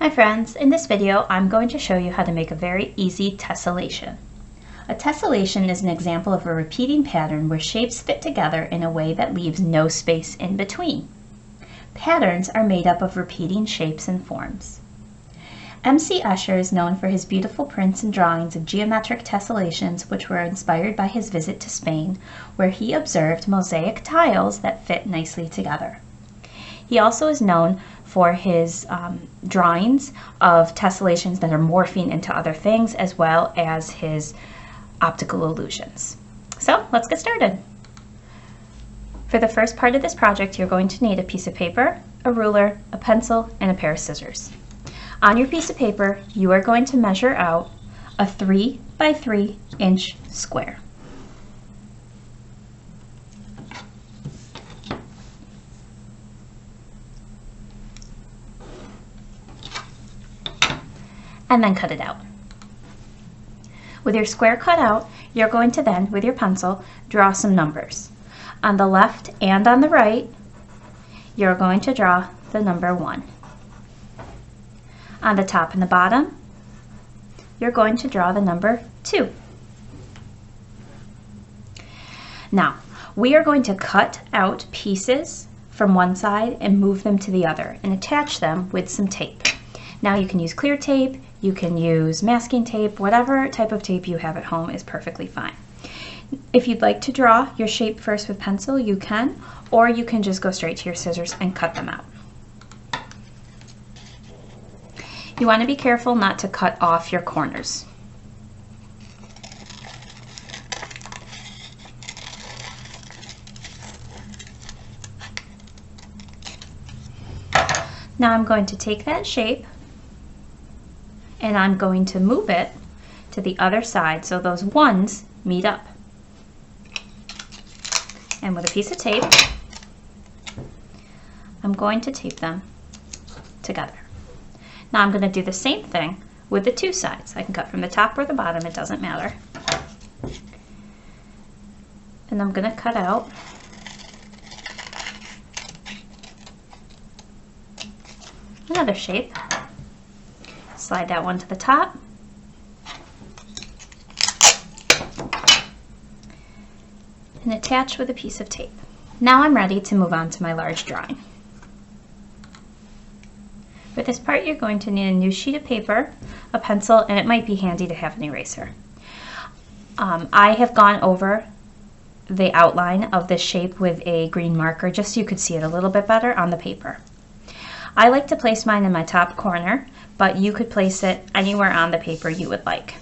Hi friends, in this video I'm going to show you how to make a very easy tessellation. A tessellation is an example of a repeating pattern where shapes fit together in a way that leaves no space in between. Patterns are made up of repeating shapes and forms. M.C. Escher is known for his beautiful prints and drawings of geometric tessellations which were inspired by his visit to Spain, where he observed mosaic tiles that fit nicely together. He also is known for his drawings of tessellations that are morphing into other things, as well as his optical illusions. So let's get started. For the first part of this project, you're going to need a piece of paper, a ruler, a pencil, and a pair of scissors. On your piece of paper, you are going to measure out a 3 by 3 inch square. And then cut it out. With your square cut out, you're going to then, with your pencil, draw some numbers. On the left and on the right, you're going to draw the number 1. On the top and the bottom, you're going to draw the number 2. Now, we are going to cut out pieces from one side and move them to the other and attach them with some tape. Now you can use clear tape, you can use masking tape, whatever type of tape you have at home is perfectly fine. If you'd like to draw your shape first with pencil, you can, or you can just go straight to your scissors and cut them out. You want to be careful not to cut off your corners. Now I'm going to take that shape and I'm going to move it to the other side so those ones meet up. And with a piece of tape, I'm going to tape them together. Now I'm going to do the same thing with the two sides. I can cut from the top or the bottom, it doesn't matter. And I'm going to cut out another shape. Slide that one to the top. And attach with a piece of tape. Now I'm ready to move on to my large drawing. For this part, you're going to need a new sheet of paper, a pencil, and it might be handy to have an eraser. I have gone over the outline of this shape with a green marker just so you could see it a little bit better on the paper. I like to place mine in my top corner, but you could place it anywhere on the paper you would like.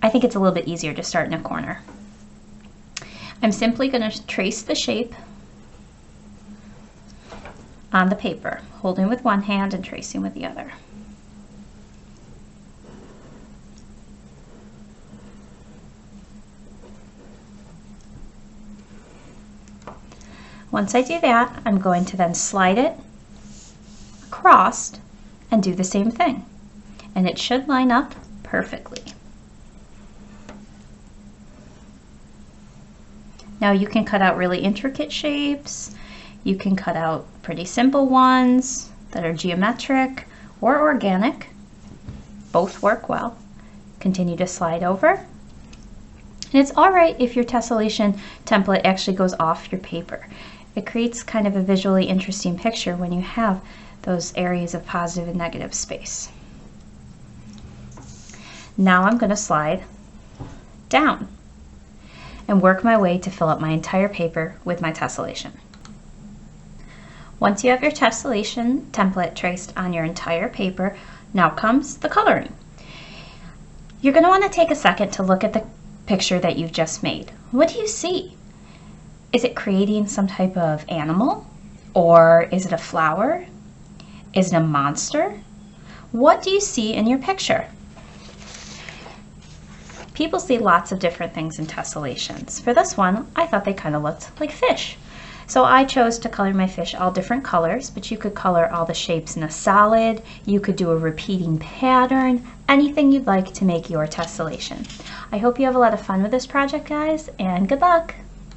I think it's a little bit easier to start in a corner. I'm simply going to trace the shape on the paper, holding with one hand and tracing with the other. Once I do that, I'm going to then slide it across and do the same thing, and it should line up perfectly. Now you can cut out really intricate shapes, you can cut out pretty simple ones that are geometric or organic. Both work well. Continue to slide over. And it's alright if your tessellation template actually goes off your paper. It creates kind of a visually interesting picture when you have those areas of positive and negative space. Now I'm going to slide down and work my way to fill up my entire paper with my tessellation. Once you have your tessellation template traced on your entire paper, now comes the coloring. You're going to want to take a second to look at the picture that you've just made. What do you see? Is it creating some type of animal? Or is it a flower? Is it a monster? What do you see in your picture? People see lots of different things in tessellations. For this one, I thought they kind of looked like fish. So I chose to color my fish all different colors, but you could color all the shapes in a solid, you could do a repeating pattern, anything you'd like to make your tessellation. I hope you have a lot of fun with this project, guys, and good luck!